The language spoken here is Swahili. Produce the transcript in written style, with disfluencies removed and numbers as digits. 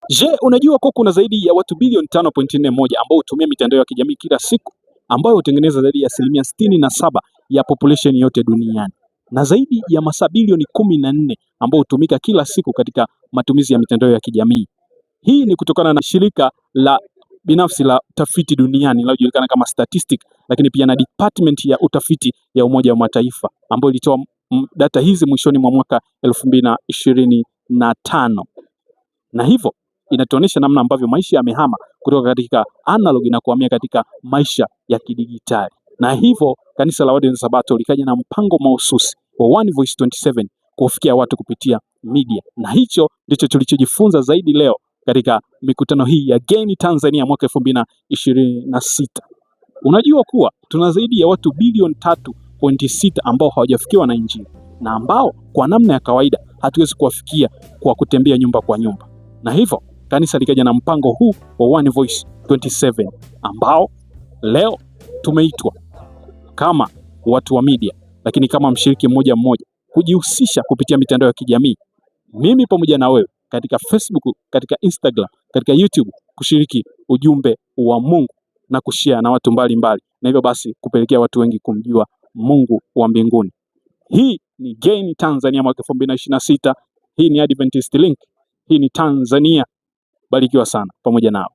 Je, unajua kuwa kuna zaidi ya watu bilioni 5.41 ambao hutumia mitandao ya kijamii kila siku, ambayo hutengeneza zaidi ya 67% ya population yote duniani, na zaidi ya masaa bilioni 14 ambao hutumika kila siku katika matumizi ya mitandao ya kijamii. Hii ni kutokana na shirika la binafsi la utafiti duniani linalojulikana kama Statistic, lakini pia na department ya utafiti ya Umoja wa Mataifa ambayo ilitoa data hizi mwishoni mwa mwaka 2025, na hivyo inatuonyesha namna ambavyo maisha yamehama kutoka katika analog na kuhamia katika maisha ya kidigitali. Na hivyo kanisa la Waadventista Sabato likaja na mpango mahususi wa One Voice 27 kufikia watu kupitia media, na hicho ndicho tulichojifunza zaidi leo katika mikutano hii ya Gain Tanzania mwaka 2026. Unajua kuwa tuna zaidi ya watu bilioni 3.6 ambao hawajafikiwa na Injili, na ambao kwa namna ya kawaida hatuwezi kuwafikia kwa kutembea nyumba kwa nyumba. Na hivyo kanisa likaja na mpango huu wa One Voice 27 ambao leo tumeitwa kama watu wa media, lakini kama mshiriki mmoja mmoja kujihusisha kupitia mitandao ya kijamii, mimi pamoja na wewe, katika Facebook, katika Instagram, katika YouTube, kushiriki ujumbe wa Mungu na kushare na watu mbalimbali, na hivyo basi kupelekea watu wengi kumjua Mungu wa mbinguni. Hii ni Gain Tanzania mwaka 2026. Hii ni Adventist Link. Hii ni Tanzania. Barikiwa sana pamoja nao.